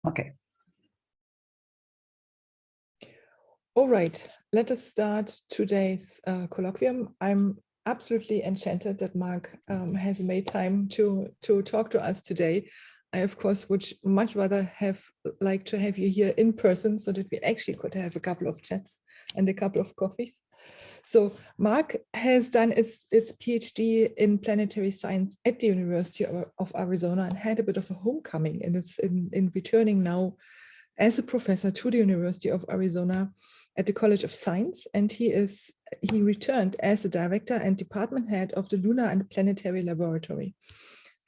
Okay. All right, let us start today's colloquium. I'm absolutely enchanted that Mark has made time to talk to us today. I, of course, would much rather have liked to have you here in person so that we actually could have a couple of chats and a couple of coffees. So Mark has done its PhD in planetary science at the University of Arizona and had a bit of a homecoming, and it's in returning now as a professor to the University of Arizona at the College of Science, and he returned as the director and department head of the Lunar and Planetary Laboratory.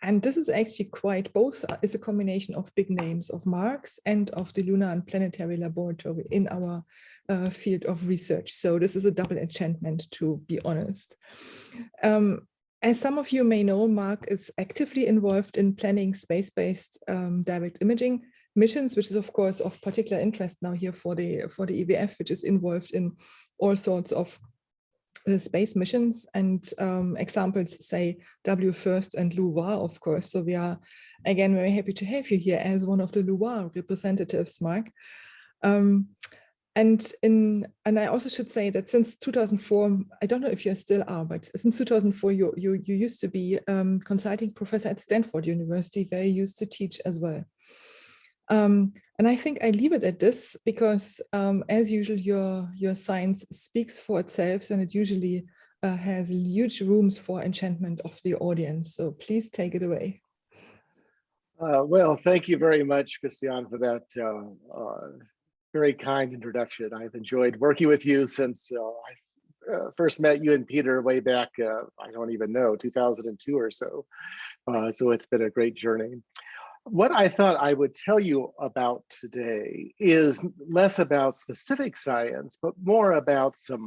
And this is actually both is a combination of big names of Mark's and of the Lunar and Planetary Laboratory in our field of research. So this is a double enchantment, to be honest. As some of you may know, Mark is actively involved in planning space-based direct imaging missions, which is of course of particular interest now here for the IWF, which is involved in all sorts of space missions, and examples say WFIRST and LUVA, of course. So we are again very happy to have you here as one of the LUVA representatives, Mark. And I also should say that since 2004, I don't know if you still are, but since 2004, you used to be consulting professor at Stanford University, where you used to teach as well. And I think I leave it at this because, as usual, your science speaks for itself, and it usually has huge rooms for enchantment of the audience. So please take it away. Well, thank you very much, Christiane, for that very kind introduction. I've enjoyed working with you since I first met you and Peter way back, I don't even know, 2002 or so. So it's been a great journey. What I thought I would tell you about today is less about specific science, but more about a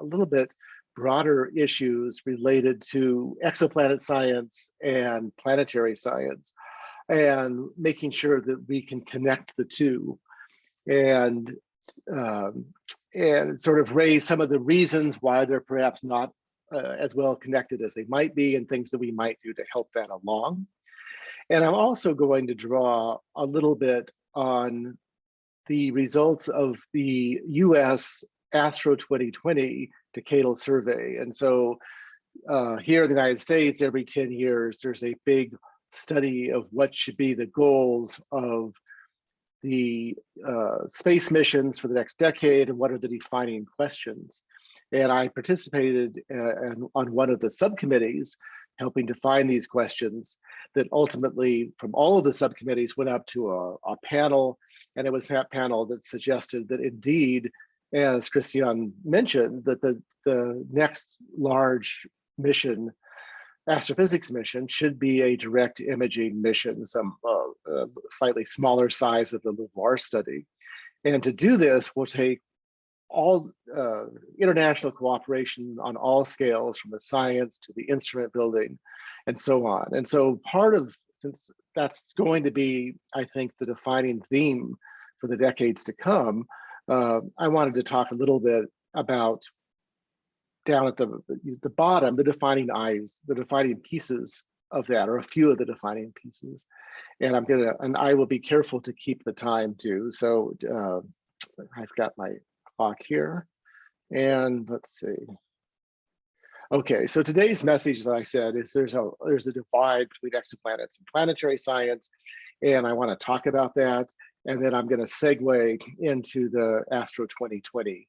little bit broader issues related to exoplanet science and planetary science, and making sure that we can connect the two and sort of raise some of the reasons why they're perhaps not as well connected as they might be, and things that we might do to help that along. And I'm also going to draw a little bit on the results of the US Astro 2020 decadal survey. And so here in the United States, every 10 years, there's a big study of what should be the goals of the space missions for the next decade and what are the defining questions. And I participated on one of the subcommittees helping define these questions that ultimately from all of the subcommittees went up to a panel. And it was that panel that suggested that indeed, as Christiane mentioned, that the next large mission, astrophysics mission, should be a direct imaging mission, some slightly smaller size of the LUVAR study. And to do this will take all international cooperation on all scales, from the science to the instrument building and so on. And so since that's going to be, I think, the defining theme for the decades to come, I wanted to talk a little bit about down at the bottom, the defining pieces of that, or a few of the defining pieces. And I will be careful to keep the time too. So I've got my clock here, and let's see. Okay, so today's message, as I said, is there's a divide between exoplanets and planetary science, and I want to talk about that. And then I'm going to segue into the Astro 2020,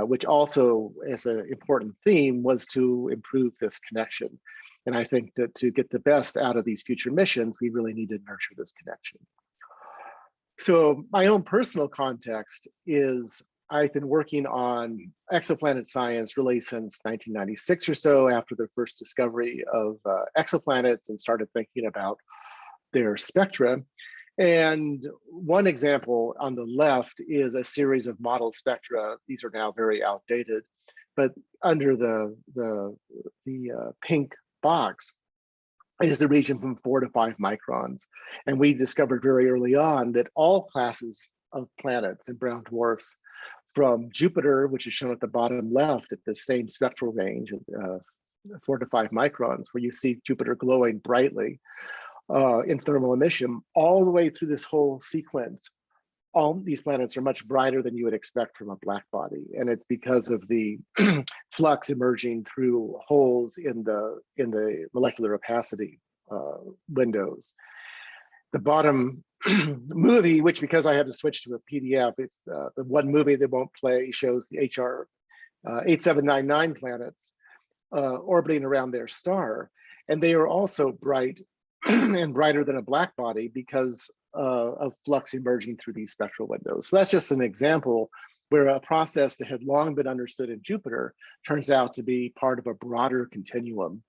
which also, as an important theme, was to improve this connection. And I think that to get the best out of these future missions, we really need to nurture this connection. So my own personal context is I've been working on exoplanet science really since 1996 or so, after the first discovery of exoplanets, and started thinking about their spectra. And one example on the left is a series of model spectra. These are now very outdated, but under the pink box is the region from 4 to 5 microns. And we discovered very early on that all classes of planets and brown dwarfs, from Jupiter, which is shown at the bottom left at the same spectral range of 4 to 5 microns, where you see Jupiter glowing brightly, in thermal emission, all the way through this whole sequence. All these planets are much brighter than you would expect from a black body, and it's because of the flux emerging through holes in the molecular opacity windows. The bottom movie, which because I had to switch to a PDF, it's the one movie that won't play, shows the HR 8799 planets orbiting around their star, and they are also bright and brighter than a black body because of flux emerging through these spectral windows. So that's just an example where a process that had long been understood in Jupiter turns out to be part of a broader continuum.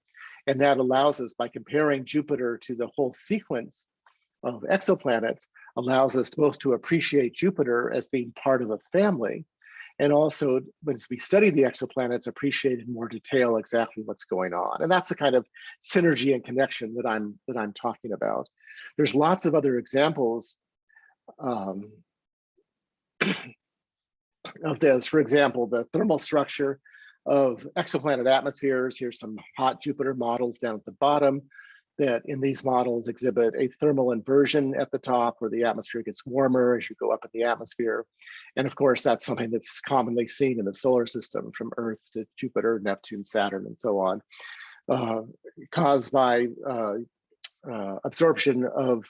And that allows us, by comparing Jupiter to the whole sequence of exoplanets, allows us both to appreciate Jupiter as being part of a family, and also, as we study the exoplanets, appreciate in more detail exactly what's going on. And that's the kind of synergy and connection that I'm talking about. There's lots of other examples of this. For example, the thermal structure of exoplanet atmospheres. Here's some hot Jupiter models down at the bottom that in these models exhibit a thermal inversion at the top where the atmosphere gets warmer as you go up in the atmosphere. And of course, that's something that's commonly seen in the solar system from Earth to Jupiter, Neptune, Saturn, and so on, caused by absorption of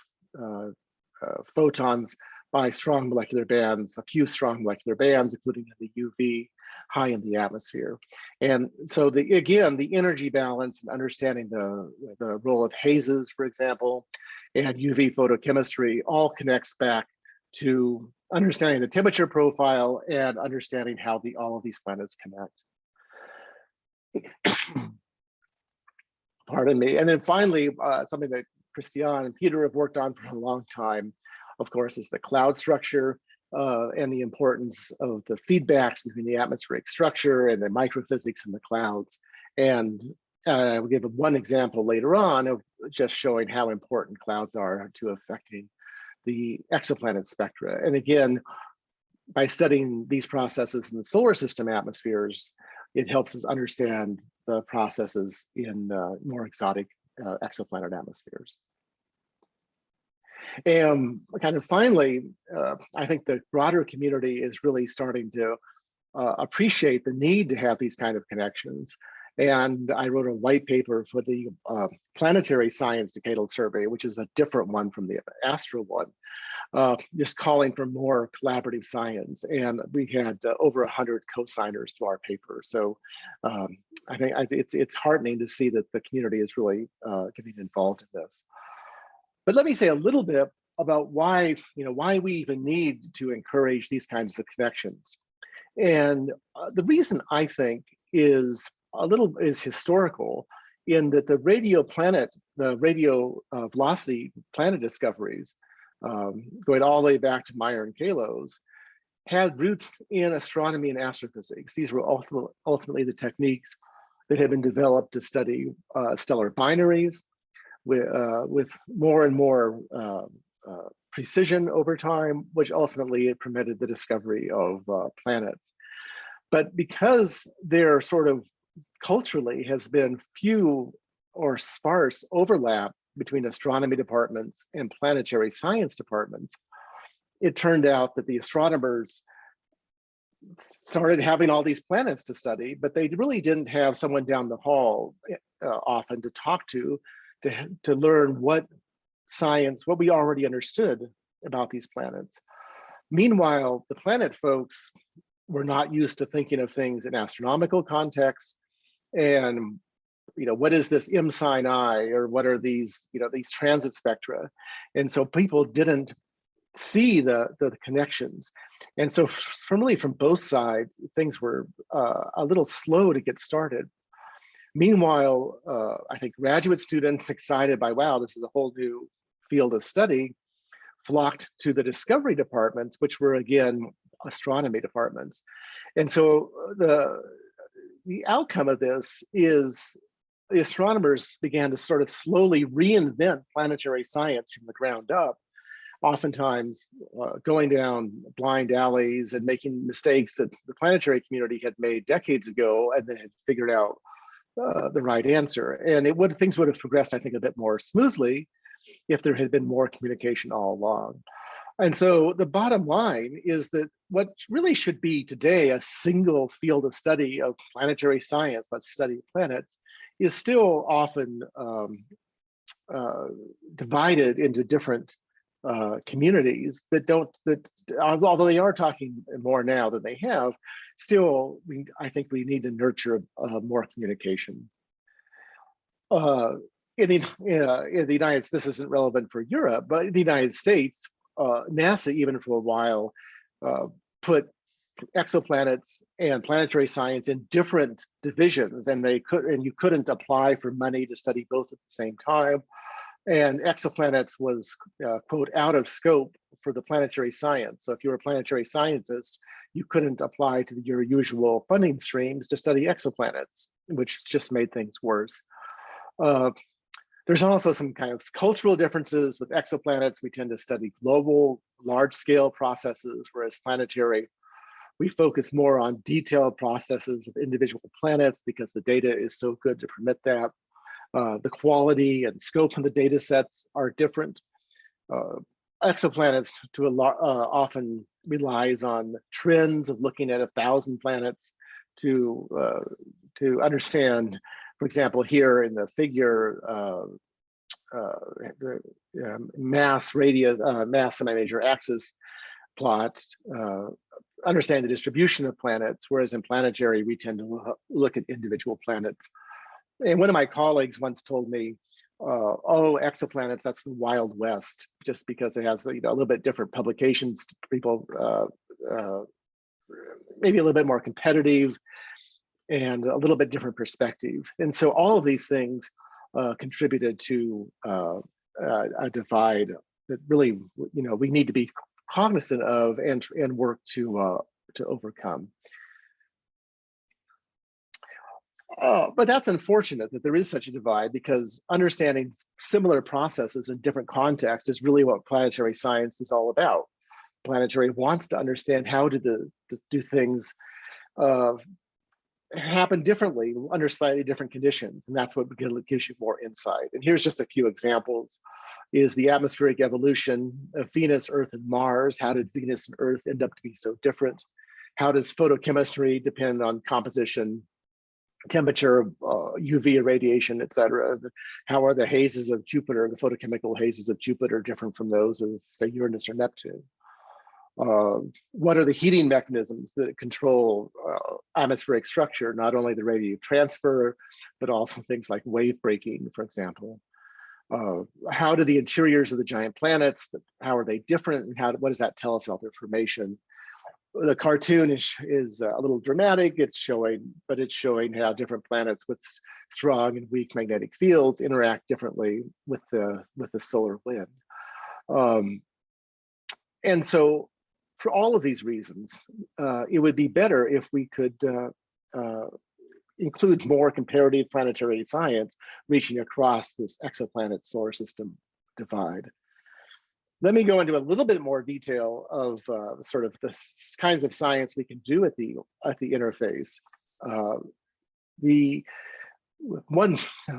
photons by strong molecular bands, a few strong molecular bands, including the UV high in the atmosphere. And so again, the energy balance and understanding the role of hazes, for example, and UV photochemistry all connects back to understanding the temperature profile and understanding how all of these planets connect. Pardon me. And then finally, something that Christian and Peter have worked on for a long time, of course, is the cloud structure and the importance of the feedbacks between the atmospheric structure and the microphysics in the clouds. And we'll give one example later on of just showing how important clouds are to affecting the exoplanet spectra. And again, by studying these processes in the solar system atmospheres, it helps us understand the processes in more exotic exoplanet atmospheres. And kind of finally, I think the broader community is really starting to appreciate the need to have these kind of connections. And I wrote a white paper for the Planetary Science Decadal Survey, which is a different one from the Astro one, just calling for more collaborative science. And we had over 100 co-signers to our paper. So I think it's heartening to see that the community is really getting involved in this. But let me say a little bit about why we even need to encourage these kinds of connections. And the reason I think is historical, in that the radio velocity planet discoveries, going all the way back to Meyer and Kalos, had roots in astronomy and astrophysics. These were ultimately the techniques that had been developed to study stellar binaries with more and more precision over time, which ultimately permitted the discovery of planets. But because there sort of culturally has been few or sparse overlap between astronomy departments and planetary science departments, it turned out that the astronomers started having all these planets to study, but they really didn't have someone down the hall often to talk to learn what we already understood about these planets. Meanwhile, the planet folks were not used to thinking of things in astronomical contexts, and what is this M sin I, or what are these these transit spectra, and so people didn't see the connections. And so from both sides, things were a little slow to get started. Meanwhile, I think graduate students excited by, wow, this is a whole new field of study, flocked to the discovery departments, which were again astronomy departments. And so the outcome of this is the astronomers began to sort of slowly reinvent planetary science from the ground up, oftentimes going down blind alleys and making mistakes that the planetary community had made decades ago and then had figured out the right answer. And things would have progressed, I think, a bit more smoothly if there had been more communication all along. And so the bottom line is that what really should be today a single field of study of planetary science, let's study planets, is still often divided into different communities that although they are talking more now than they have, still, I think we need to nurture more communication. In the United States, this isn't relevant for Europe, but in the United States, NASA, even for a while, put exoplanets and planetary science in different divisions, and you couldn't apply for money to study both at the same time. And exoplanets was, quote, out of scope for the planetary science. So if you were a planetary scientist, you couldn't apply to your usual funding streams to study exoplanets, which just made things worse. There's also some kind of cultural differences with exoplanets. We tend to study global, large-scale processes, whereas planetary, we focus more on detailed processes of individual planets because the data is so good to permit that. The quality and scope of the data sets are different. Exoplanets often relies on trends of looking at 1,000 planets to understand, for example, here in the figure, the mass radius, mass semi-major axis plot, understand the distribution of planets, whereas in planetary, we tend to look at individual planets. And one of my colleagues once told me, oh, exoplanets, that's the Wild West, just because it has a little bit different publications, people maybe a little bit more competitive and a little bit different perspective. And so all of these things contributed to a divide that really, we need to be cognizant of and work to overcome. But that's unfortunate that there is such a divide, because understanding similar processes in different contexts is really what planetary science is all about. Planetary wants to understand how to do things happen differently under slightly different conditions, and that's what gives you more insight. And here's just a few examples. Is the atmospheric evolution of Venus, Earth, and Mars. How did Venus and Earth end up to be so different? How does photochemistry depend on composition, temperature, UV irradiation, et cetera? How are the hazes of Jupiter, the photochemical hazes of Jupiter, different from those of, say, Uranus or Neptune? What are the heating mechanisms that control atmospheric structure, not only the radiative transfer, but also things like wave breaking, for example? How do the interiors of the giant planets, how are they different, and what does that tell us about their formation? The cartoon is a little dramatic. It's showing how different planets with strong and weak magnetic fields interact differently with the solar wind. And so, for all of these reasons, it would be better if we could include more comparative planetary science reaching across this exoplanet solar system divide. Let me go into a little bit more detail of sort of the kinds of science we can do at the interface.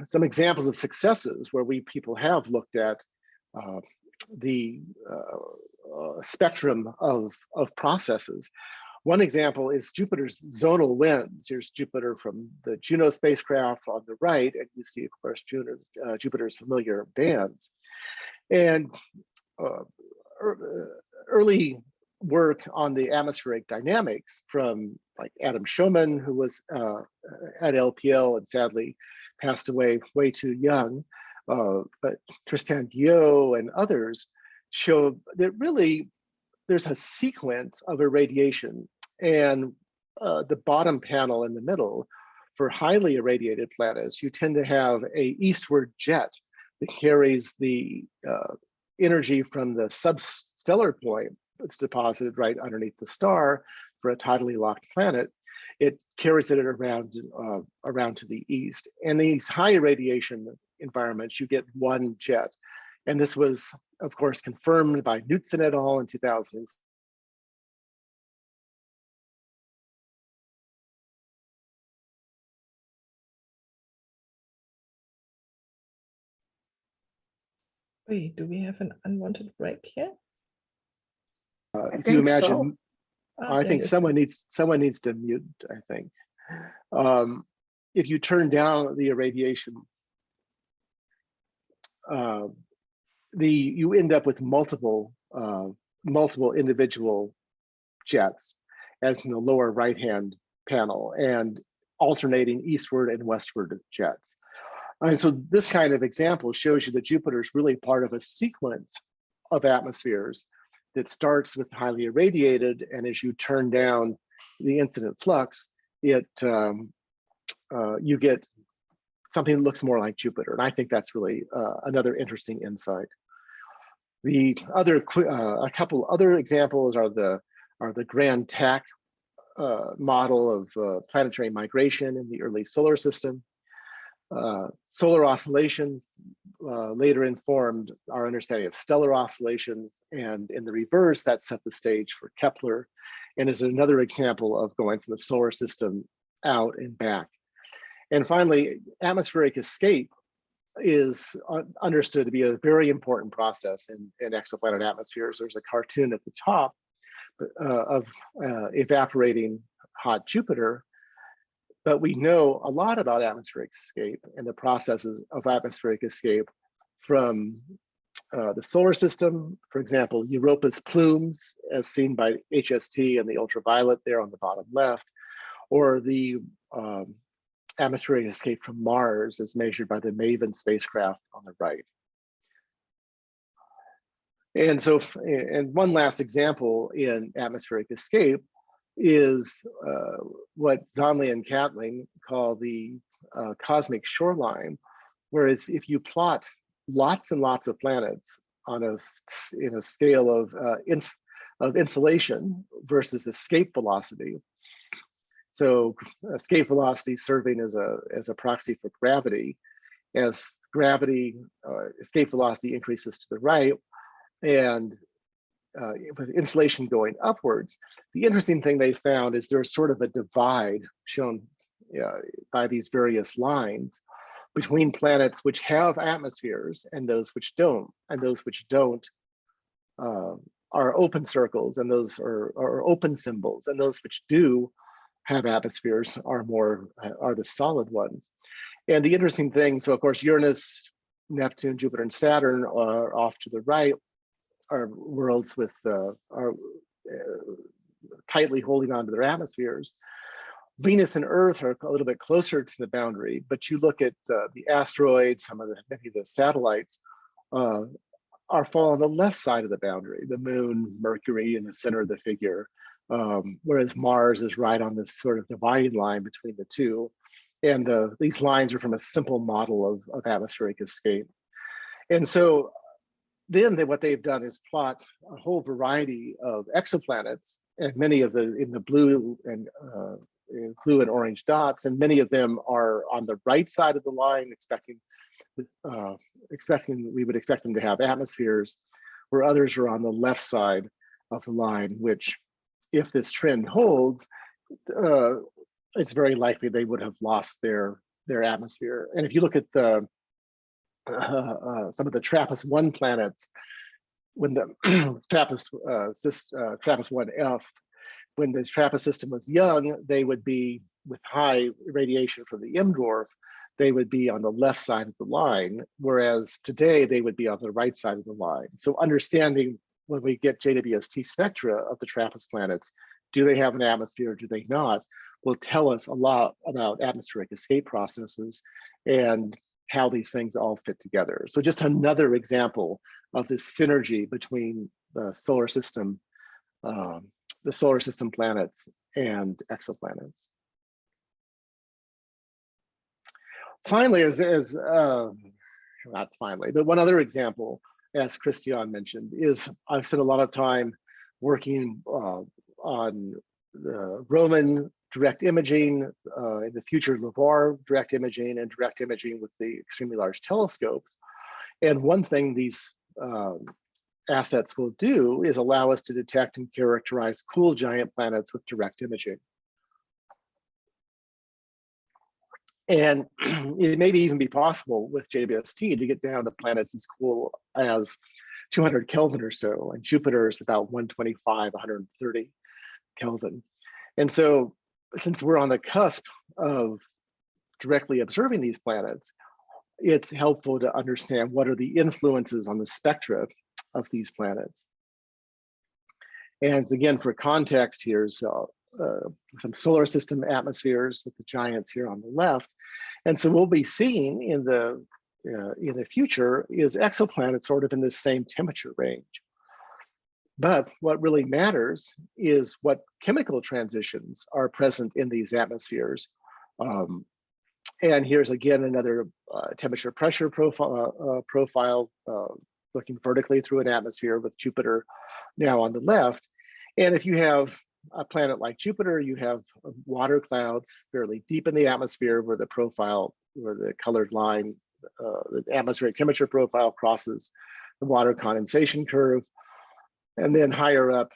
Some examples of successes where people have looked at the spectrum of processes. One example is Jupiter's zonal winds. Here's Jupiter from the Juno spacecraft on the right, and you see, of course, Jupiter's familiar bands. And early work on the atmospheric dynamics from like Adam Schoeman, who was at LPL and sadly passed away way too young, but Tristan Guillot and others show that really there's a sequence of irradiation, and the bottom panel in the middle, for highly irradiated planets, you tend to have a eastward jet that carries the energy from the substellar point that's deposited right underneath the star. For a tidally locked planet, it carries it around to the east. And these high irradiation environments, you get one jet. And this was, of course, confirmed by Knudsen et al. In 2000. Wait, do we have an unwanted break here? If you imagine, I there think it is. someone needs to mute, I think. If you turn down the irradiation, you end up with multiple individual jets, as in the lower right-hand panel, and alternating eastward and westward jets. And so this kind of example shows you that Jupiter is really part of a sequence of atmospheres that starts with highly irradiated, and as you turn down the incident flux, you get something that looks more like Jupiter. And I think that's really another interesting insight. The other, a couple other examples are the Grand TAC model of planetary migration in the early solar system. Solar oscillations later informed our understanding of stellar oscillations, and in the reverse, that set the stage for Kepler, and is another example of going from the solar system out and back. And finally, atmospheric escape is understood to be a very important process in exoplanet atmospheres. There's a cartoon at the top of evaporating hot Jupiter, but we know a lot about atmospheric escape and the processes of atmospheric escape from the solar system. For example, Europa's plumes, as seen by HST and the ultraviolet there on the bottom left, or the atmospheric escape from Mars as measured by the MAVEN spacecraft on the right. And so, and one last example in atmospheric escape is what Zonal and Catling call the cosmic shoreline, whereas if you plot lots and lots of planets on in a scale of insolation versus escape velocity. So escape velocity serving as a proxy for gravity. As gravity, escape velocity increases to the right, and with insolation going upwards, the interesting thing they found is there's sort of a divide shown by these various lines between planets which have atmospheres and those which don't. And those which don't are open circles, and those are open symbols, and those which do have atmospheres are the solid ones. And the interesting thing, so of course Uranus, Neptune, Jupiter, and Saturn are off to the right, are worlds with are tightly holding onto their atmospheres. Venus and Earth are a little bit closer to the boundary, but you look at the asteroids, many of the satellites are fall on the left side of the boundary. The Moon, Mercury in the center of the figure, whereas Mars is right on this sort of dividing line between the two. And these lines are from a simple model of atmospheric escape. And so then what they've done is plot a whole variety of exoplanets, and many of in the blue and orange dots, and many of them are on the right side of the line, we would expect them to have atmospheres, where others are on the left side of the line, which, if this trend holds, it's very likely they would have lost their atmosphere. And if you look at some of the TRAPPIST-1 planets, when the TRAPPIST-1F, when this TRAPPIST system was young, they would be with high radiation from the M dwarf, they would be on the left side of the line, whereas today they would be on the right side of the line. So understanding when we get JWST spectra of the TRAPPIST planets, do they have an atmosphere or do they not, will tell us a lot about atmospheric escape processes and how these things all fit together. So just another example of this synergy between the solar system planets and exoplanets. Finally, not finally, but one other example, as Christian mentioned, is I've spent a lot of time working on the Roman direct imaging, in the future LIVAR direct imaging, and direct imaging with the extremely large telescopes. And one thing these assets will do is allow us to detect and characterize cool giant planets with direct imaging. And it may even be possible with JBST to get down to planets as cool as 200 Kelvin or so, and Jupiter is about 125, 130 Kelvin. And so since we're on the cusp of directly observing these planets, it's helpful to understand what are the influences on the spectra of these planets. And again, for context, here's some solar system atmospheres with the giants here on the left. And so we'll be seeing in the future is exoplanets sort of in the same temperature range. But what really matters is what chemical transitions are present in these atmospheres. And here's again another temperature pressure profile looking vertically through an atmosphere with Jupiter now on the left. And if you have a planet like Jupiter, you have water clouds fairly deep in the atmosphere where the profile, where the colored line, the atmospheric temperature profile crosses the water condensation curve. And then higher up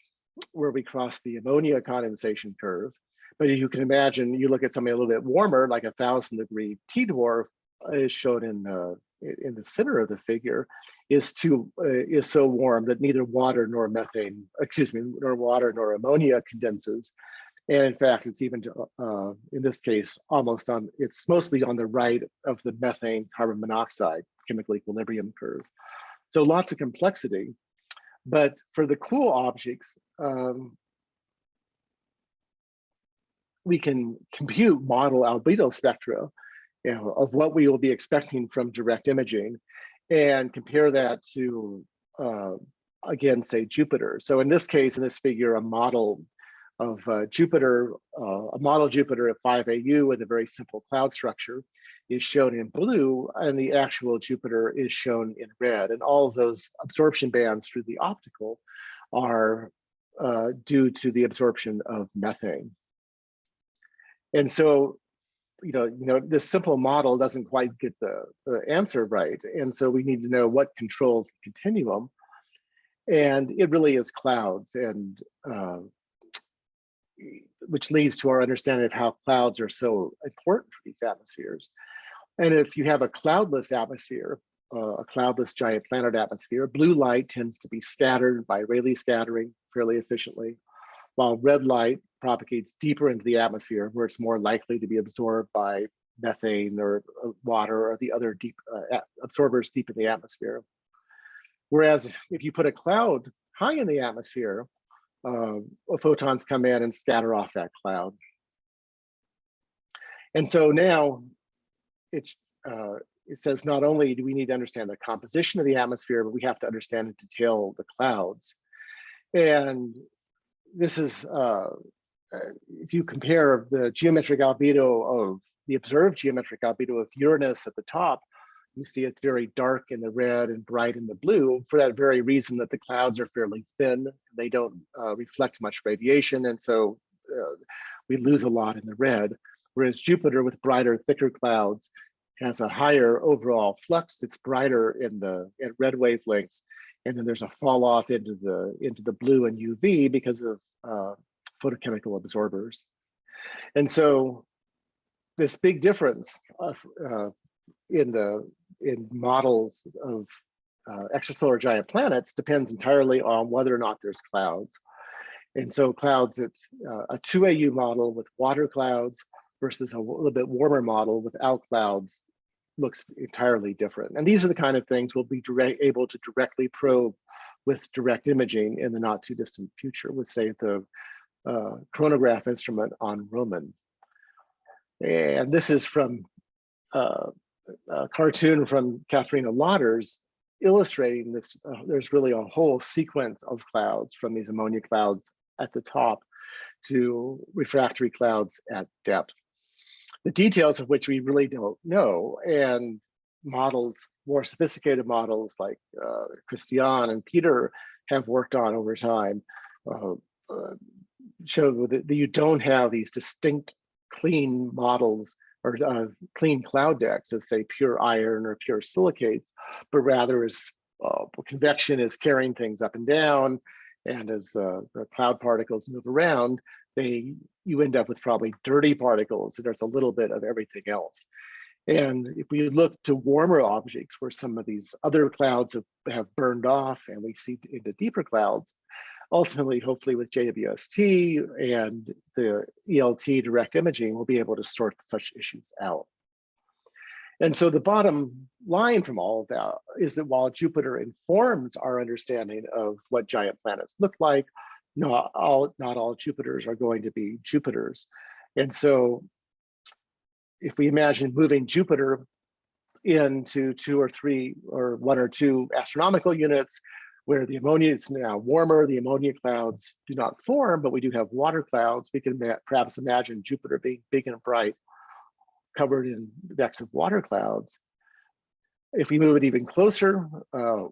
where we cross the ammonia condensation curve. But you can imagine, you look at something a little bit warmer, like 1,000-degree T-dwarf is shown in the center of the figure, is so warm that neither water nor methane, nor water nor ammonia condenses. And in fact, it's even, in this case, it's mostly on the right of the methane carbon monoxide chemical equilibrium curve. So lots of complexity. But for the cool objects, we can compute model albedo spectra, of what we will be expecting from direct imaging, and compare that to, again, say Jupiter. So in this case, in this figure, a model of Jupiter, a model Jupiter at 5 AU with a very simple cloud structure is shown in blue, and the actual Jupiter is shown in red. And all of those absorption bands through the optical are due to the absorption of methane. And so, this simple model doesn't quite get the answer right. And so we need to know what controls the continuum. And it really is clouds, and which leads to our understanding of how clouds are so important for these atmospheres. And if you have a cloudless atmosphere, a cloudless giant planet atmosphere, blue light tends to be scattered by Rayleigh scattering fairly efficiently, while red light propagates deeper into the atmosphere where it's more likely to be absorbed by methane or water or the other deep absorbers deep in the atmosphere. Whereas if you put a cloud high in the atmosphere, photons come in and scatter off that cloud. And so now it says not only do we need to understand the composition of the atmosphere, but we have to understand in detail the clouds. And this is, if you compare the geometric albedo of the observed geometric albedo of Uranus at the top, you see it's very dark in the red and bright in the blue for that very reason that the clouds are fairly thin. They don't reflect much radiation. And so we lose a lot in the red. Whereas Jupiter with brighter, thicker clouds has a higher overall flux. It's brighter at red wavelengths. And then there's a fall off into the blue and UV because of photochemical absorbers. And so this big difference in models of extrasolar giant planets depends entirely on whether or not there's clouds. And so clouds, it's a 2 AU model with water clouds versus a little bit warmer model without clouds looks entirely different. And these are the kind of things we'll be able to directly probe with direct imaging in the not too distant future with, say, the chronograph instrument on Roman. And this is from a cartoon from Katharina Lotters illustrating this. There's really a whole sequence of clouds, from these ammonia clouds at the top to refractory clouds at depth, the details of which we really don't know. And models, more sophisticated models like Christian and Peter have worked on over time, show that you don't have these distinct clean models or clean cloud decks of, say, pure iron or pure silicates, but rather is convection is carrying things up and down, And as the cloud particles move around, you end up with probably dirty particles. And there's a little bit of everything else. And if we look to warmer objects where some of these other clouds have burned off and we see into deeper clouds, ultimately, hopefully with JWST and the ELT direct imaging, we'll be able to sort such issues out. And so the bottom line from all of that is that while Jupiter informs our understanding of what giant planets look like, not all Jupiters are going to be Jupiters. And so if we imagine moving Jupiter into 2 or 3 or 1 or 2 astronomical units, where the ammonia is now warmer, the ammonia clouds do not form, but we do have water clouds, we can perhaps imagine Jupiter being big and bright, covered in decks of water clouds. If we move it even closer,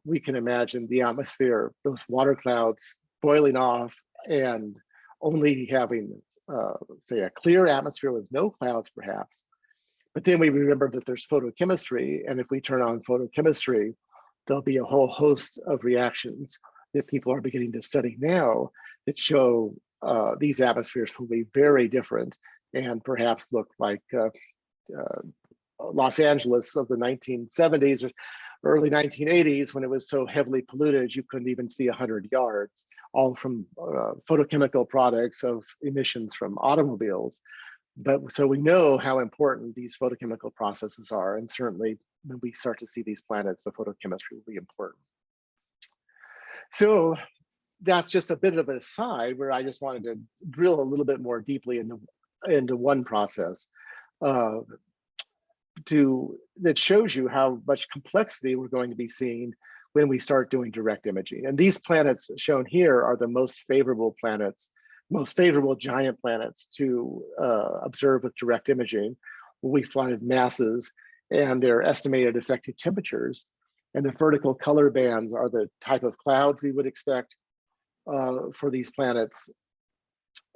we can imagine the atmosphere, those water clouds boiling off and only having, say, a clear atmosphere with no clouds perhaps. But then we remember that there's photochemistry, and if we turn on photochemistry, there'll be a whole host of reactions that people are beginning to study now that show these atmospheres will be very different and perhaps look like Los Angeles of the 1970s or early 1980s, when it was so heavily polluted you couldn't even see 100 yards, all from photochemical products of emissions from automobiles. But so we know how important these photochemical processes are, and certainly when we start to see these planets, the photochemistry will be important. So that's just a bit of an aside where I just wanted to drill a little bit more deeply into one process that shows you how much complexity we're going to be seeing when we start doing direct imaging. And these planets shown here are the most favorable planets, most favorable giant planets to observe with direct imaging. We've plotted masses and their estimated effective temperatures. And the vertical color bands are the type of clouds we would expect for these planets.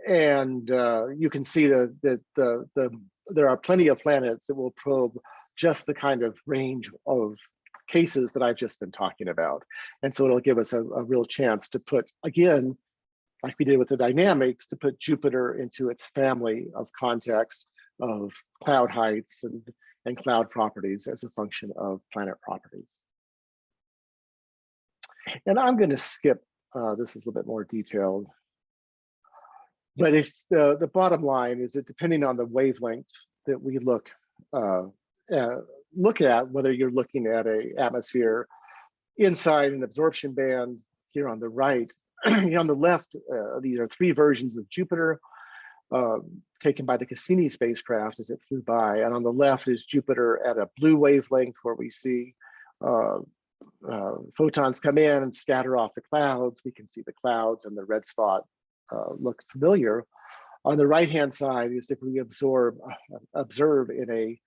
And you can see that there are plenty of planets that will probe just the kind of range of cases that I've just been talking about. And so it'll give us a real chance to put, again, like we did with the dynamics, to put Jupiter into its family of context of cloud heights and cloud properties as a function of planet properties. And I'm going to skip, this is a little bit more detailed. But it's the bottom line is that depending on the wavelength that we look at, whether you're looking at an atmosphere inside an absorption band here on the right, on the left, these are 3 versions of Jupiter taken by the Cassini spacecraft as it flew by. And on the left is Jupiter at a blue wavelength where we see photons come in and scatter off the clouds. We can see the clouds and the red spot look familiar. On the right-hand side is if we observe in a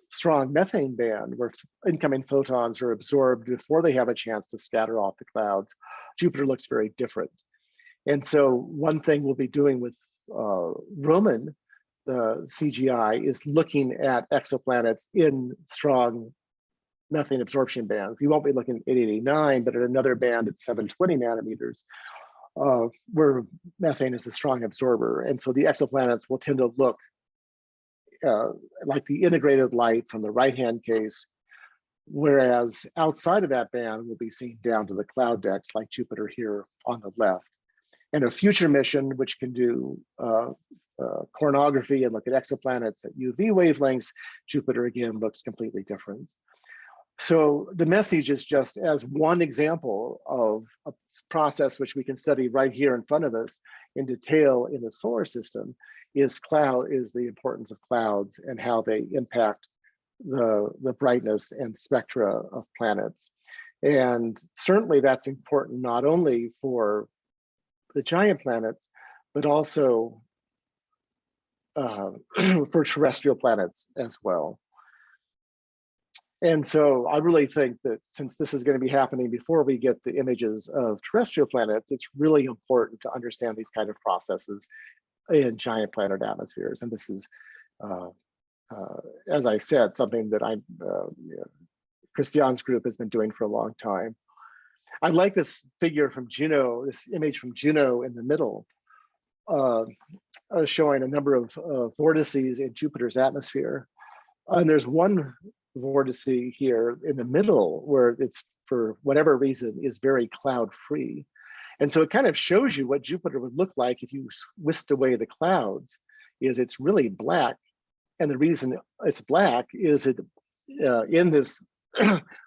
strong methane band where incoming photons are absorbed before they have a chance to scatter off the clouds. Jupiter looks very different. And so one thing we'll be doing with Roman, the CGI, is looking at exoplanets in strong methane absorption bands. We won't be looking at 889, but at another band at 720 nanometers, where methane is a strong absorber. And so the exoplanets will tend to look like the integrated light from the right-hand case, whereas outside of that band, we'll be seen down to the cloud decks like Jupiter here on the left. And a future mission, which can do coronagraphy and look at exoplanets at UV wavelengths, Jupiter again looks completely different. So the message is just as one example of a process which we can study right here in front of us in detail in the solar system is the importance of clouds and how they impact the brightness and spectra of planets. And certainly that's important not only for the giant planets, but also for terrestrial planets as well. And so I really think that since this is going to be happening before we get the images of terrestrial planets, it's really important to understand these kind of processes in giant planet atmospheres. And this is, as I said, something that Christian's group has been doing for a long time. I like this figure from Juno, this image from Juno in the middle, showing a number of vortices in Jupiter's atmosphere. And there's one vortice here in the middle where it's, for whatever reason, is very cloud-free. And so it kind of shows you what Jupiter would look like if you whisked away the clouds, is it's really black. And the reason it's black is it in this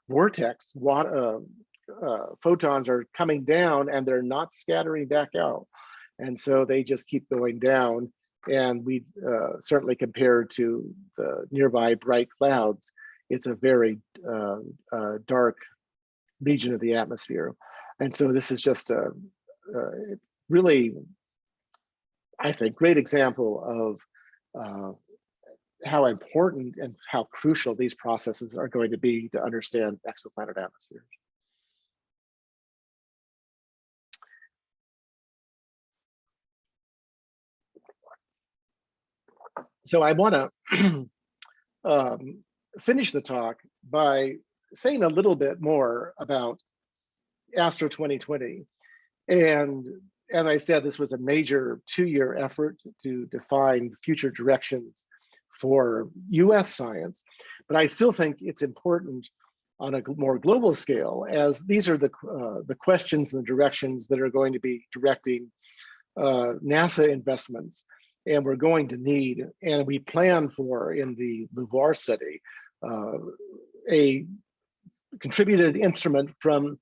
vortex, photons are coming down and they're not scattering back out. And so they just keep going down. And we certainly, compared to the nearby bright clouds, it's a very dark region of the atmosphere. And so this is just a really, I think, great example of how important and how crucial these processes are going to be to understand exoplanet atmospheres. So I want to finish the talk by saying a little bit more about Astro 2020. And as I said, this was a major 2-year effort to define future directions for US science. But I still think it's important on a more global scale, as these are the questions and the directions that are going to be directing NASA investments. And we're going to need, and we plan for in the LUVOIR study, a contributed instrument from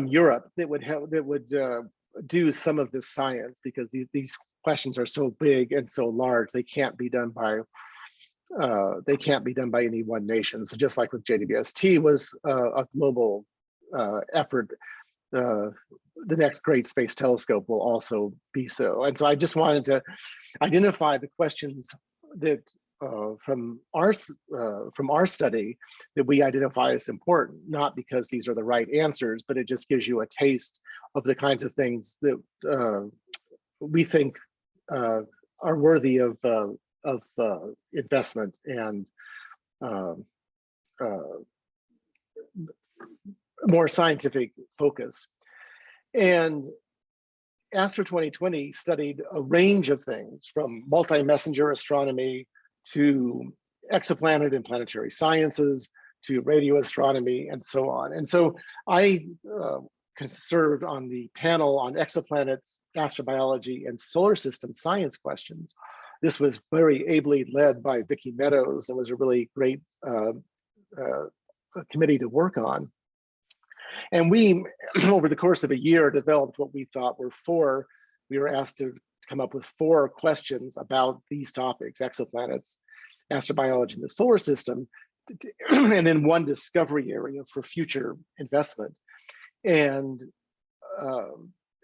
Europe that would do some of this science, because these questions are so big and so large, they can't be done by any one nation. So just like with JWST was a global effort, the next Great Space Telescope will also be so. And so I just wanted to identify the questions that from our study that we identify as important, not because these are the right answers, but it just gives you a taste of the kinds of things that we think are worthy of investment and more scientific focus. And Astro 2020 studied a range of things, from multi-messenger astronomy to exoplanet and planetary sciences to radio astronomy and so on. And so I served on the panel on exoplanets, astrobiology, and solar system science questions. This was very ably led by Vicki Meadows and was a really great committee to work on. And we, over the course of a year, developed what we thought were we were asked to come up with 4 questions about these topics: exoplanets, astrobiology, and the solar system, and then 1 discovery area for future investment. And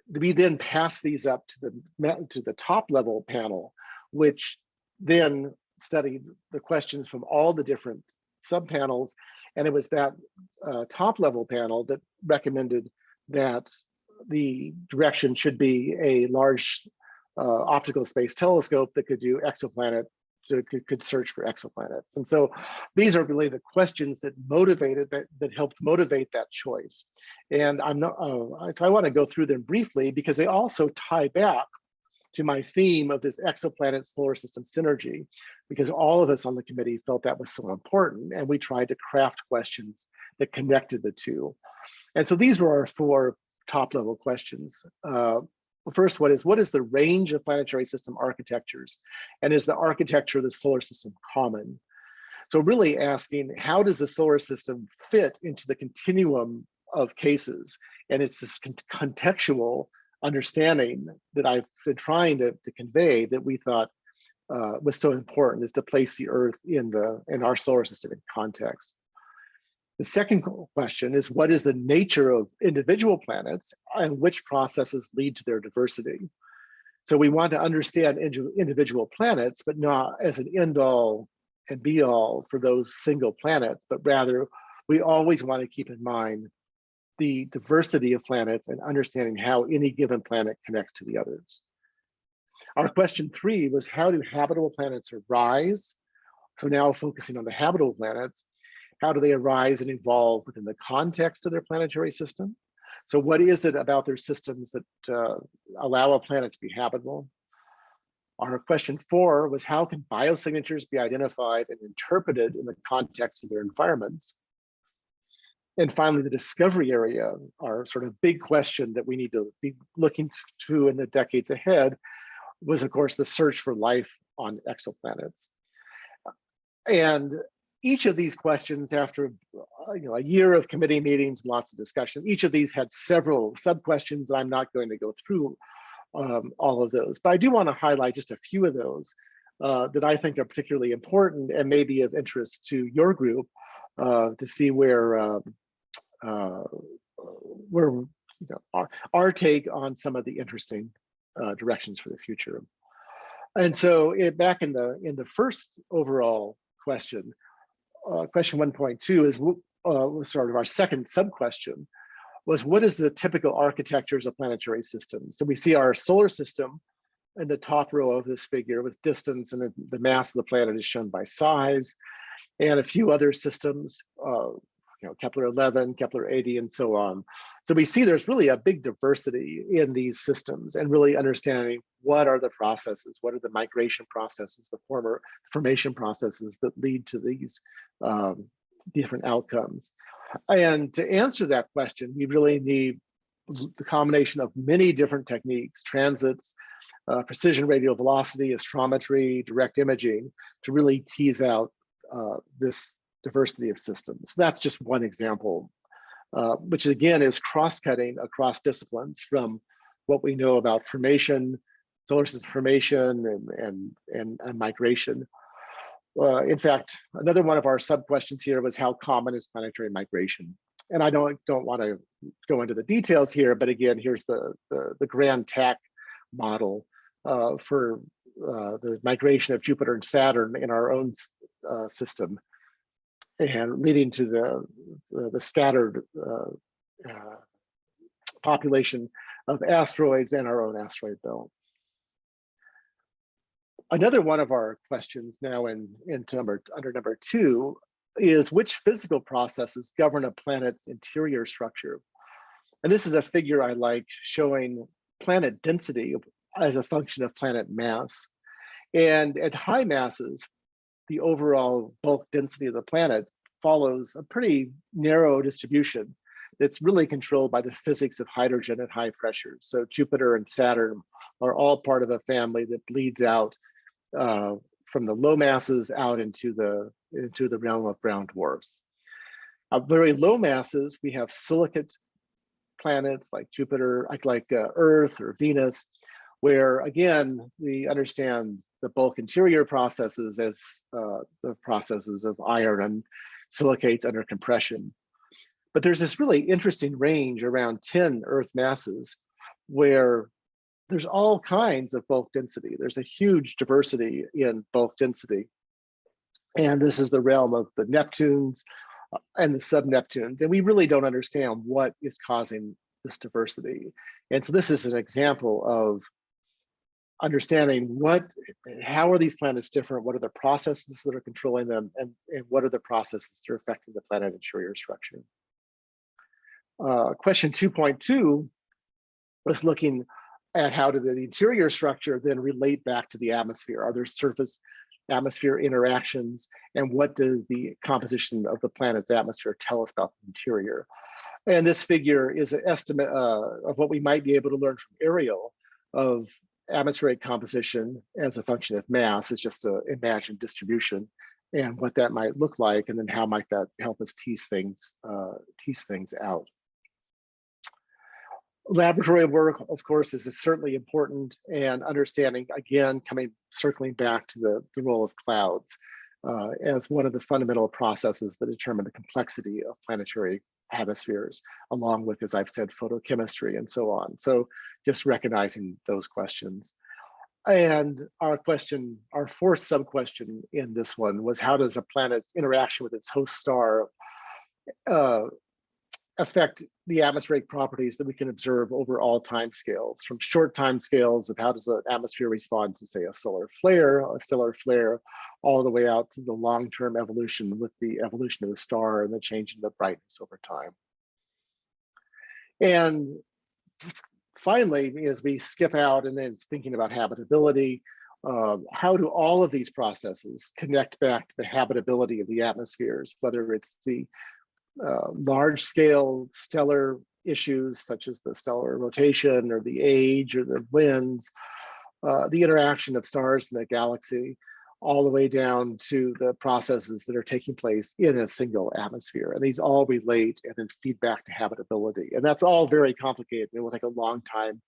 we then passed these up to the top level panel, which then studied the questions from all the different subpanels. And it was that top level panel that recommended that the direction should be a large optical space telescope that could do exoplanet, could search for exoplanets. And so these are really the questions that helped motivate that choice. And so I want to go through them briefly, because they also tie back to my theme of this exoplanet solar system synergy, because all of us on the committee felt that was so important, and we tried to craft questions that connected the two. And so these were our 4 top level questions. The first one is, what is the range of planetary system architectures? And is the architecture of the solar system common? So really asking, how does the solar system fit into the continuum of cases? And it's this contextual understanding that I've been trying to convey that we thought was so important, is to place the Earth in our solar system in context. The second question is, what is the nature of individual planets and which processes lead to their diversity? So we want to understand individual planets, but not as an end all and be all for those single planets, but rather we always want to keep in mind the diversity of planets and understanding how any given planet connects to the others. Our question 3 was, how do habitable planets arise? So now focusing on the habitable planets. How do they arise and evolve within the context of their planetary system? So what is it about their systems that allow a planet to be habitable? Our question 4 was, how can biosignatures be identified and interpreted in the context of their environments? And finally, the discovery area, our sort of big question that we need to be looking to in the decades ahead, was of course the search for life on exoplanets. And each of these questions, after a year of committee meetings and lots of discussion, each of these had several sub-questions. I'm not going to go through all of those, but I do want to highlight just a few of those that I think are particularly important and maybe of interest to your group to see where our take on some of the interesting directions for the future. And so back in the first overall question, question 1.2 is sort of our second sub-question, was what is the typical architectures of planetary systems? So we see our solar system in the top row of this figure with distance, and the mass of the planet is shown by size, and a few other systems, Kepler 11, Kepler 80, and so on. So we see there's really a big diversity in these systems, and really understanding what are the processes, what are the migration processes, the formation processes that lead to these different outcomes. And to answer that question, we really need the combination of many different techniques, transits, precision radial velocity, astrometry, direct imaging, to really tease out this diversity of systems. So that's just one example, which again is cross-cutting across disciplines from what we know about formation, solar system formation, and migration. In fact, another one of our sub-questions here was, how common is planetary migration? And I don't want to go into the details here, but again, here's the grand TAC model for the migration of Jupiter and Saturn in our own system, and leading to the scattered population of asteroids and our own asteroid belt. Another one of our questions now under number 2 is, which physical processes govern a planet's interior structure? And this is a figure I like, showing planet density as a function of planet mass. And at high masses, the overall bulk density of the planet follows a pretty narrow distribution that's really controlled by the physics of hydrogen at high pressures. So Jupiter and Saturn are all part of a family that bleeds out from the low masses out into the realm of brown dwarfs. At very low masses, we have silicate planets like Jupiter, like Earth or Venus, where again, we understand the bulk interior processes as the processes of iron and silicates under compression. But there's this really interesting range around 10 Earth masses where there's all kinds of bulk density. There's a huge diversity in bulk density. And this is the realm of the Neptunes and the sub-Neptunes. And we really don't understand what is causing this diversity. And so this is an example of understanding how are these planets different? What are the processes that are controlling them? And what are the processes that are affecting the planet interior structure? Question 2.2 was looking at how did the interior structure then relate back to the atmosphere? Are there surface atmosphere interactions? And what does the composition of the planet's atmosphere tell us about the interior? And this figure is an estimate of what we might be able to learn from aerial of atmospheric composition as a function of mass. It's just an imagined distribution and what that might look like, and then how might that help us tease things out. Laboratory work, of course, is certainly important, and understanding, again, circling back to the role of clouds as one of the fundamental processes that determine the complexity of planetary hemispheres, along with, as I've said, photochemistry and so on. So just recognizing those questions. And our fourth sub-question in this one was, how does a planet's interaction with its host star affect the atmospheric properties that we can observe over all time scales, from short time scales of how does the atmosphere respond to, say, a stellar flare, all the way out to the long-term evolution with the evolution of the star and the change in the brightness over time. And finally, as we skip out and then thinking about habitability, how do all of these processes connect back to the habitability of the atmospheres, whether it's the large scale stellar issues such as the stellar rotation or the age or the winds, the interaction of stars in the galaxy, all the way down to the processes that are taking place in a single atmosphere. And these all relate and then feed back to habitability. And that's all very complicated. It will take a long time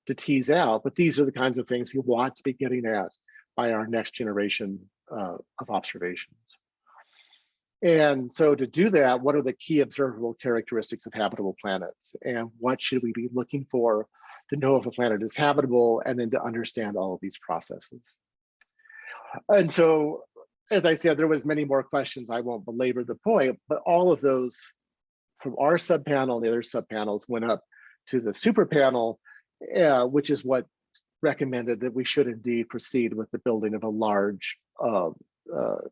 to tease out, but these are the kinds of things we want to be getting at by our next generation of observations. And so to do that, what are the key observable characteristics of habitable planets? And what should we be looking for to know if a planet is habitable and then to understand all of these processes? And so, as I said, there was many more questions. I won't belabor the point, but all of those from our subpanel and the other subpanels went up to the super panel, which is what recommended that we should indeed proceed with the building of a large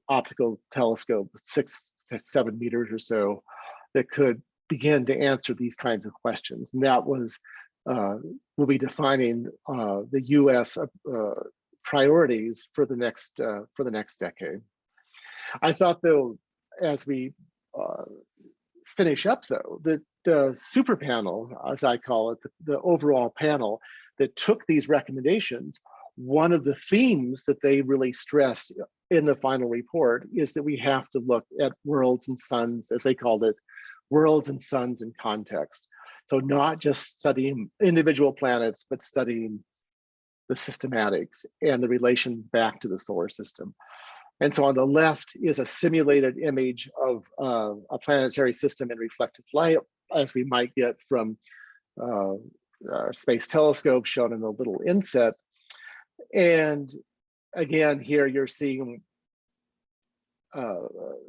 optical telescope, 6 to 7 meters or so, that could begin to answer these kinds of questions. And that was, we'll be defining the US priorities for the next decade. I thought, though, as we finish up, though, that the super panel, as I call it, the overall panel that took these recommendations, one of the themes that they really stressed in the final report is that we have to look at worlds and suns, as they called it, worlds and suns in context. So not just studying individual planets, but studying the systematics and the relations back to the solar system. And so on the left is a simulated image of a planetary system in reflected light, as we might get from our space telescope shown in the little inset. And again, here you're seeing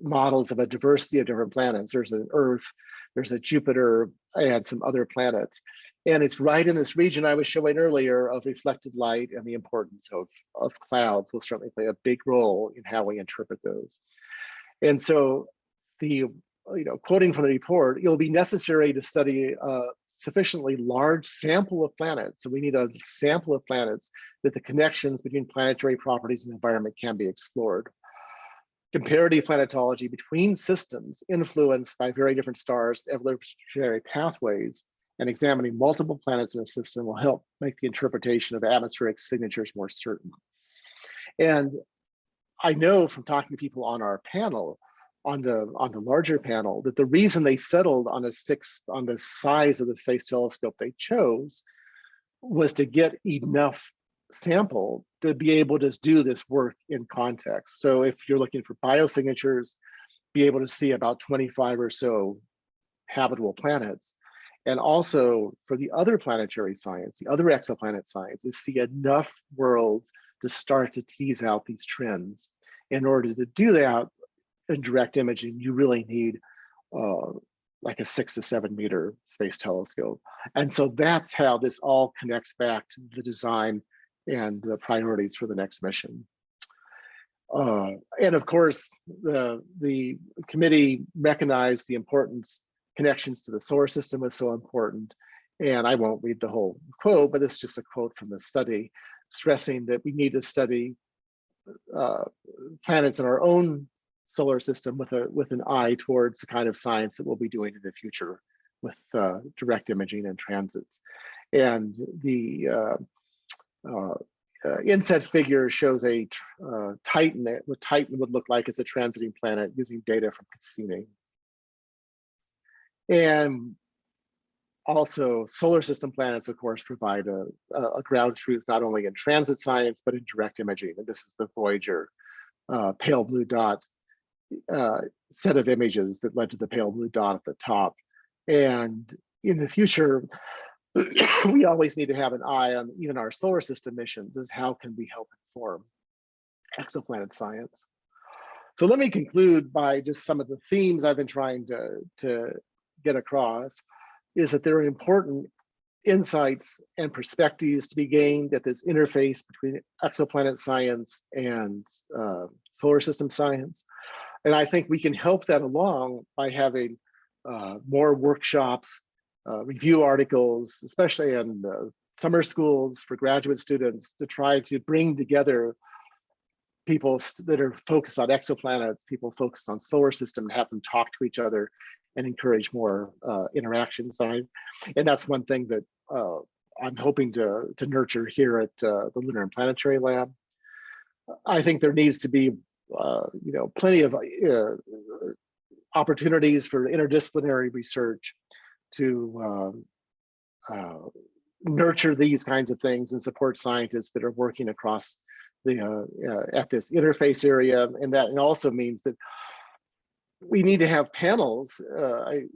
models of a diversity of different planets. There's an Earth, there's a Jupiter, and some other planets. And it's right in this region I was showing earlier of reflected light, and the importance of clouds will certainly play a big role in how we interpret those. And so quoting from the report, it'll be necessary to study a sufficiently large sample of planets. So we need a sample of planets that the connections between planetary properties and environment can be explored. Comparative planetology between systems influenced by very different stars, evolutionary pathways, and examining multiple planets in a system will help make the interpretation of atmospheric signatures more certain. And I know from talking to people on our panel, on the larger panel, that the reason they settled on the size of the Space Telescope they chose was to get enough sample to be able to do this work in context. So if you're looking for biosignatures, be able to see about 25 or so habitable planets. And also for the other planetary science, the other exoplanet science, is see enough worlds to start to tease out these trends. In order to do that in direct imaging, you really need like a 6 to 7 meter space telescope. And so that's how this all connects back to the design and the priorities for the next mission. And of course, the committee recognized the importance. Connections to the solar system was so important. And I won't read the whole quote, but it's just a quote from the study, stressing that we need to study planets in our own solar system with an eye towards the kind of science that we'll be doing in the future with direct imaging and transits. And the inset figure shows a Titan, what Titan would look like as a transiting planet using data from Cassini. And also solar system planets, of course, provide a ground truth, not only in transit science, but in direct imaging. And this is the Voyager pale blue dot set of images that led to the pale blue dot at the top. And in the future, we always need to have an eye on even our solar system missions, is how can we help inform exoplanet science. So let me conclude by just some of the themes I've been trying to get across is that there are important insights and perspectives to be gained at this interface between exoplanet science and solar system science. And I think we can help that along by having more workshops, review articles, especially in summer schools for graduate students, to try to bring together people that are focused on exoplanets, people focused on solar system, and have them talk to each other and encourage more interactions. And that's one thing that I'm hoping to nurture here at the Lunar and Planetary Lab. I think there needs to be plenty of opportunities for interdisciplinary research to nurture these kinds of things and support scientists that are working across the at this interface area. And that also means that we need to have panels.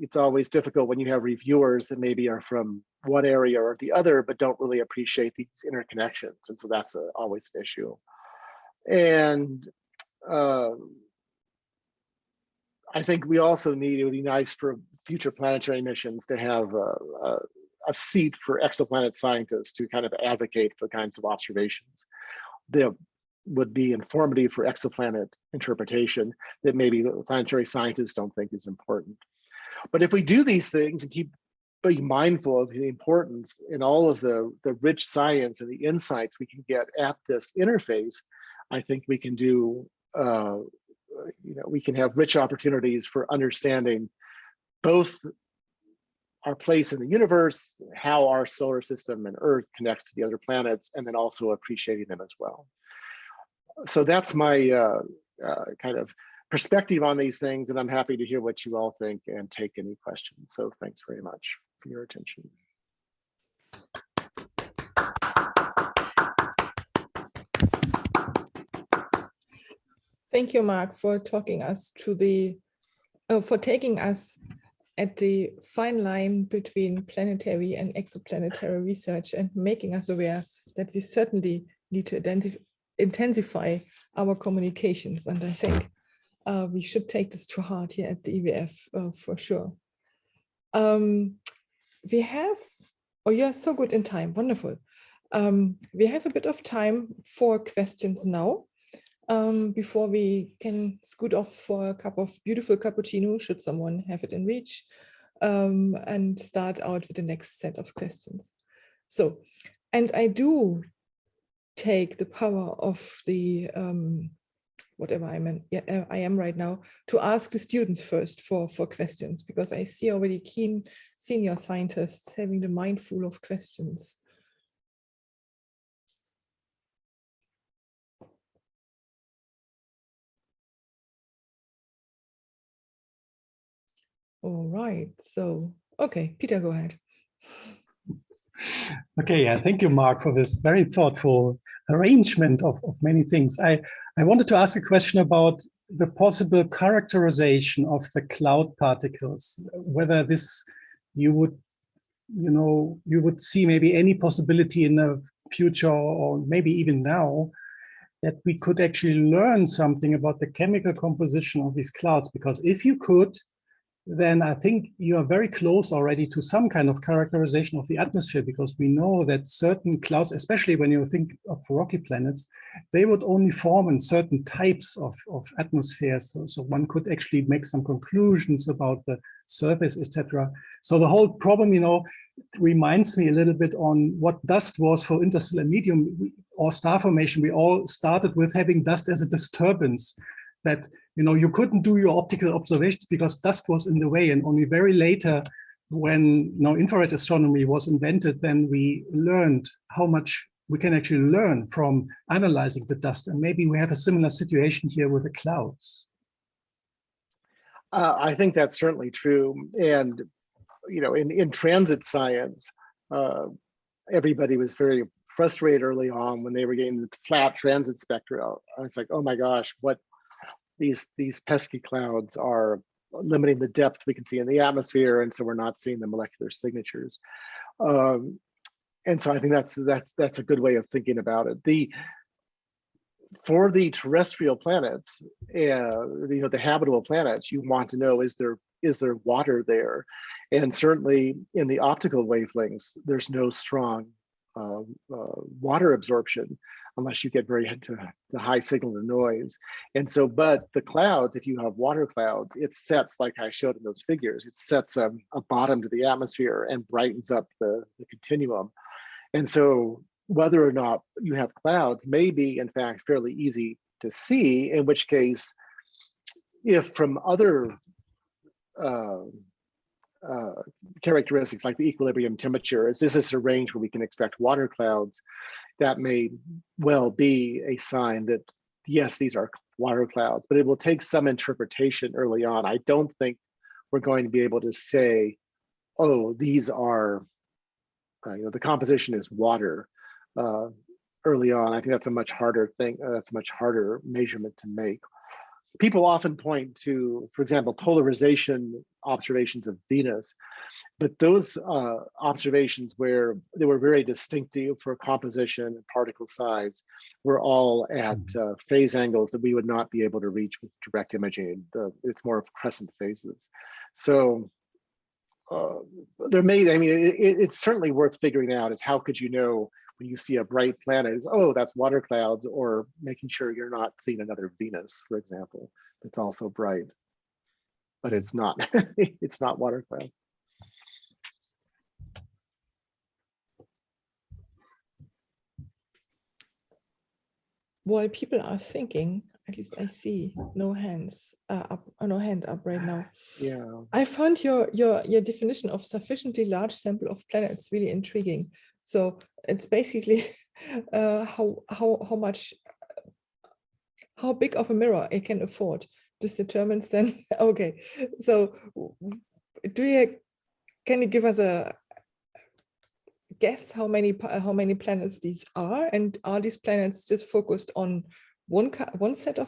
It's always difficult when you have reviewers that maybe are from one area or the other, but don't really appreciate these interconnections. And so that's always an issue. And I think we also need, it would be nice for future planetary missions to have a seat for exoplanet scientists to kind of advocate for kinds of observations that would be informative for exoplanet interpretation that maybe planetary scientists don't think is important. But if we do these things and keep being mindful of the importance in all of the rich science and the insights we can get at this interface, I think we can do, we can have rich opportunities for understanding both our place in the universe, how our solar system and Earth connects to the other planets, and then also appreciating them as well. So that's my kind of perspective on these things, and I'm happy to hear what you all think and take any questions. So thanks very much for your attention. Thank you, Mark, for talking us to the, for taking us at the fine line between planetary and exoplanetary research and making us aware that we certainly need to intensify our communications. And I think we should take this to heart here at the IWF for sure. We have, oh, you're so good in time, wonderful. We have a bit of time for questions now. Before we can scoot off for a cup of beautiful cappuccino, should someone have it in reach, and start out with the next set of questions. So, and I do take the power of the, whatever I am right now, to ask the students first for questions, because I see already keen senior scientists having the mind full of questions. All right, so, okay, Peter, go ahead. Okay, yeah, thank you, Mark, for this very thoughtful arrangement of many things. I wanted to ask a question about the possible characterization of the cloud particles, whether this you would see maybe any possibility in the future or maybe even now that we could actually learn something about the chemical composition of these clouds, because if you could, then I think you are very close already to some kind of characterization of the atmosphere, because we know that certain clouds, especially when you think of rocky planets, they would only form in certain types of atmospheres. So one could actually make some conclusions about the surface, etc. So the whole problem, reminds me a little bit on what dust was for interstellar medium or star formation. We all started with having dust as a disturbance, that you couldn't do your optical observations because dust was in the way, and only very later, when infrared astronomy was invented, then we learned how much we can actually learn from analyzing the dust. And maybe we have a similar situation here with the clouds. I think that's certainly true. And in transit science, everybody was very frustrated early on when they were getting the flat transit spectra. It's like, oh my gosh, what these pesky clouds are limiting the depth we can see in the atmosphere, and so we're not seeing the molecular signatures. And so I think that's a good way of thinking about it. for the terrestrial planets, the habitable planets, you want to know, is there water there? And certainly in the optical wavelengths, there's no strong water absorption unless you get very into the high signal to noise. And so, but the clouds, if you have water clouds, it sets, like I showed in those figures, it sets a bottom to the atmosphere and brightens up the continuum. And so whether or not you have clouds may be in fact fairly easy to see, in which case, if from other characteristics like the equilibrium temperature, is this a range where we can expect water clouds, that may well be a sign that yes, these are water clouds, but it will take some interpretation early on. I don't think we're going to be able to say, oh, these are, the composition is water early on. I think that's a much harder thing. That's a much harder measurement to make. People often point to, for example, polarization observations of Venus, but those observations where they were very distinctive for composition and particle size were all at phase angles that we would not be able to reach with direct imaging. It's more of crescent phases. So it's certainly worth figuring out is how could you know when you see a bright planet is, oh, that's water clouds, or making sure you're not seeing another Venus, for example, that's also bright, but it's not, it's not water cloud. While people are thinking, at least I see no hands up, no hand up right now. Yeah, I found your definition of sufficiently large sample of planets really intriguing. So it's basically how big of a mirror it can afford. This determines then. Okay, so can you give us a guess how many planets these are, and are these planets just focused on one kind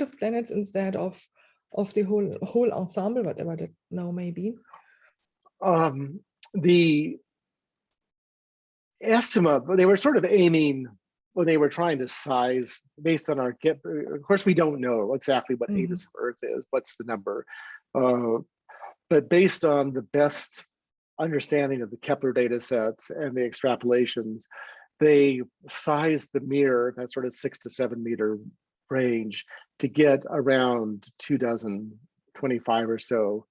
of planets instead of the whole ensemble, whatever that now may be? The estimate, they were sort of aiming when they were trying to size based on of course we don't know exactly what ADAS of Earth is, what's the number, but based on the best understanding of the Kepler data sets and the extrapolations, they sized the mirror, that sort of 6 to 7 meter range, to get around 25 or so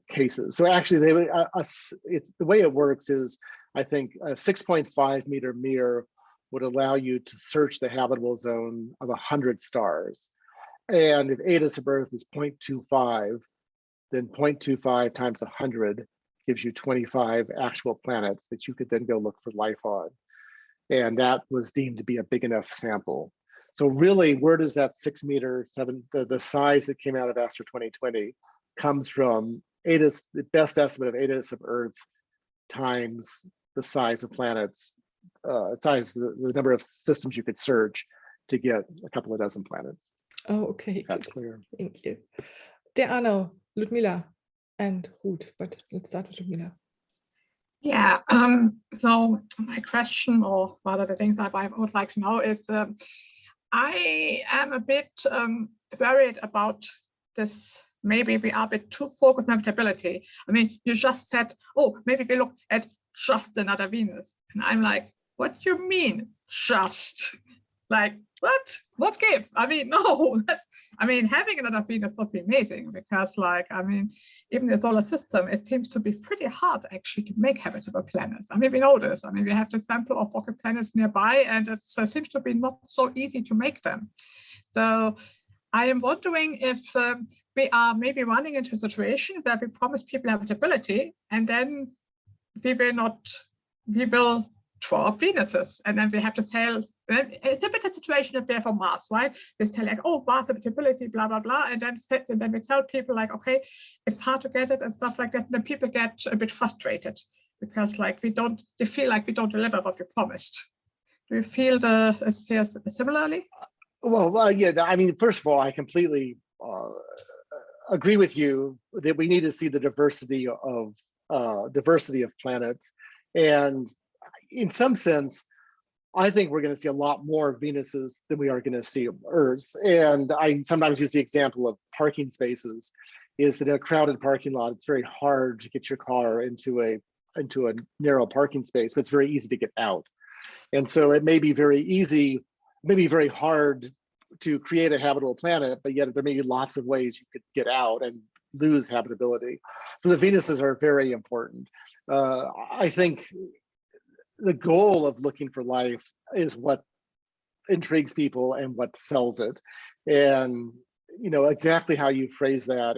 cases. So actually, it's the way it works is, I think a 6.5 meter mirror would allow you to search the habitable zone of 100 stars. And if ADAS of Earth is 0.25, then 0.25 times 100 gives you 25 actual planets that you could then go look for life on. And that was deemed to be a big enough sample. So really, where does that 6 meter, the size that came out of Astro 2020 comes from ADAS, the best estimate of ADAS of Earth times the size of planets, the number of systems you could search to get a couple of dozen planets. Oh, okay. That's clear. Thank you. There are now Ludmila and Ruth, but let's start with Ludmila. Yeah, so my question, or rather the things that I would like to know is, I am a bit worried about this. Maybe we are a bit too focused on habitability. I mean, you just said, oh, maybe we look at just another Venus. And I'm like, what do you mean, just? Like, what gives? I mean, no, having another Venus would be amazing, because even the solar system, it seems to be pretty hard actually to make habitable planets. We know this. We have the sample of rocket planets nearby, and it seems to be not so easy to make them. So I am wondering if we are maybe running into a situation where we promise people habitability, and then we will draw up Venuses, and then we have to tell. It's a bit a situation that we have on Mars, right? They say like, oh, Mars habitability, blah, blah, blah. And then we tell people like, okay, it's hard to get it and stuff like that. And then people get a bit frustrated because they feel like we don't deliver what we promised. Do you feel similarly? Well, yeah, first of all, I completely agree with you that we need to see the diversity of planets. And in some sense, I think we're going to see a lot more Venuses than we are going to see Earths. And I sometimes use the example of parking spaces, is that in a crowded parking lot, it's very hard to get your car into a narrow parking space, but it's very easy to get out. And so it may be very easy, maybe very hard to create a habitable planet, but yet there may be lots of ways you could get out and lose habitability. So the Venuses are very important. I think the goal of looking for life is what intrigues people and what sells it. And exactly how you phrase that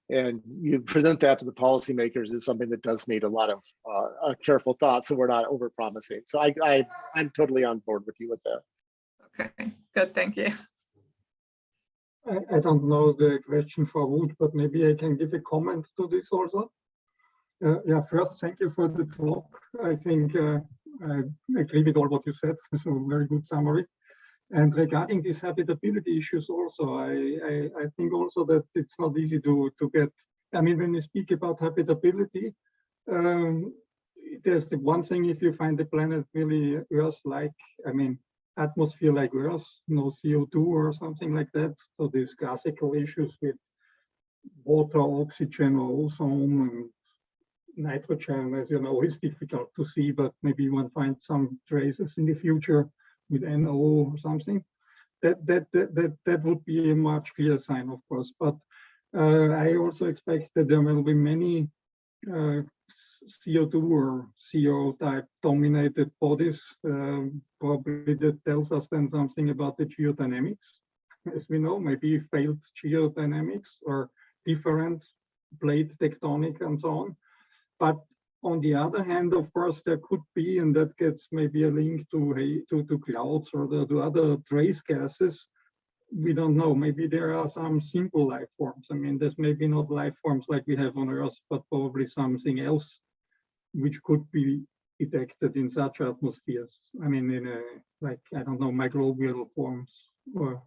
and you present that to the policymakers is something that does need a lot of careful thought, so we're not over-promising. So I'm totally on board with you with that. Okay, good, thank you. I don't know the question for Wood, but maybe I can give a comment to this also. Yeah, first, thank you for the talk. I think I agree with all what you said, so very good summary. And regarding these habitability issues also, I think also that it's not easy to get, I mean, when you speak about habitability, there's the one thing, if you find the planet really Earth-like, I mean, atmosphere like Earth, no CO2 or something like that. So these classical issues with water, oxygen, or ozone, and nitrogen, as you know, is difficult to see, but maybe one finds some traces in the future with NO or something. That would be a much clearer sign, of course. But I also expect that there will be many CO2 or CO type dominated bodies. Probably that tells us then something about the geodynamics. As we know, maybe failed geodynamics or different plate tectonic and so on. But on the other hand, of course, there could be, and that gets maybe a link to clouds or to other trace gases. We don't know. Maybe there are some simple life forms. I mean, there's maybe not life forms like we have on Earth, but probably something else which could be detected in such atmospheres. I mean, in a, like, I don't know, microbial forms, or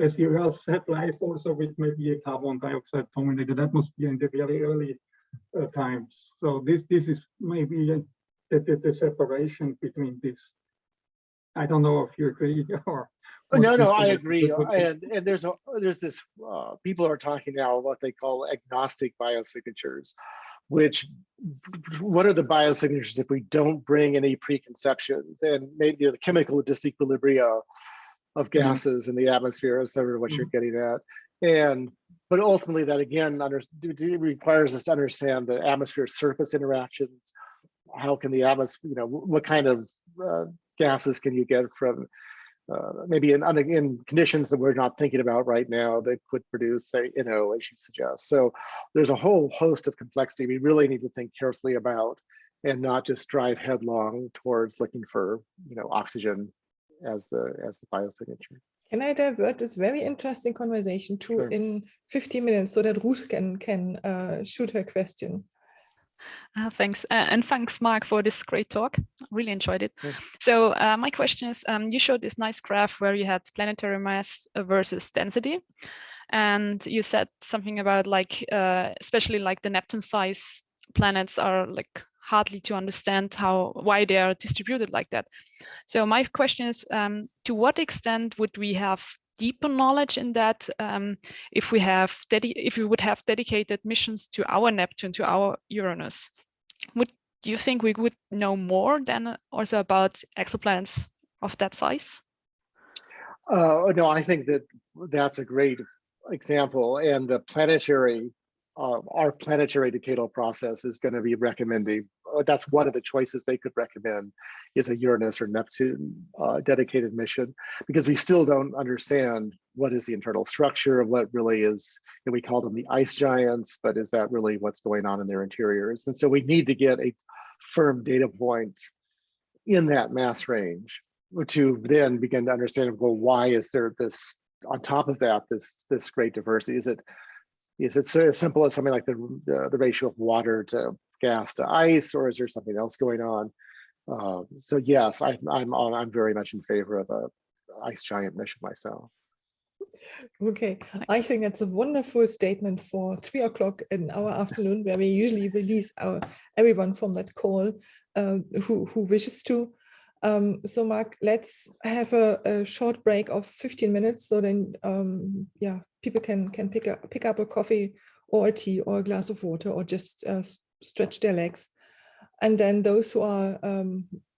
as the Earth had life also with maybe a carbon dioxide dominated atmosphere in the very early times. So this is maybe the separation between this. I don't know if you agree or. No, I agree. And there's this, people are talking now about what they call agnostic biosignatures, which, what are the biosignatures if we don't bring any preconceptions and maybe the chemical disequilibria of gases in the atmosphere is sort of what you're getting at. But ultimately that again requires us to understand the atmosphere surface interactions. How can the atmosphere, what kind of gases can you get from maybe in conditions that we're not thinking about right now that could produce, say, as you suggest. So there's a whole host of complexity we really need to think carefully about and not just drive headlong towards looking for, oxygen as the biosignature. Can I divert this very interesting conversation to Sure. in 50 minutes so that Ruth can shoot her question? Thanks. And thanks, Mark, for this great talk. Really enjoyed it. Sure. So my question is, you showed this nice graph where you had planetary mass versus density. And you said something about especially like the Neptune size planets are like hardly to understand why they are distributed like that. So my question is, to what extent would we have deeper knowledge in that if we would have dedicated missions to our Neptune, to our Uranus? Do you think we would know more than also about exoplanets of that size? No, I think that's a great example, and the planetary, our planetary decadal process is going to be recommending. That's one of the choices they could recommend, is a Uranus or Neptune dedicated mission, because we still don't understand what is the internal structure of what really is, and we call them the ice giants, but is that really what's going on in their interiors? And so we need to get a firm data point in that mass range to then begin to understand, well, why is there this, on top of that, this great diversity? Is it so as simple as something like the ratio of water to gas to ice, or is there something else going on? So yes, I'm very much in favor of a ice giant mission myself. Okay, I think that's a wonderful statement for 3 o'clock in our afternoon, where we usually release everyone from that call who wishes to. So Mark, let's have a short break of 15 minutes, so then yeah, people can pick up a coffee or a tea or a glass of water, or just stretch their legs. And then those who are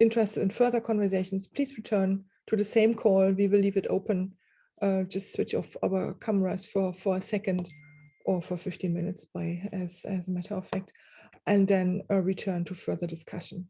interested in further conversations, please return to the same call. We will leave it open. Just switch off our cameras for a second or for 15 minutes as a matter of fact, and then return to further discussion.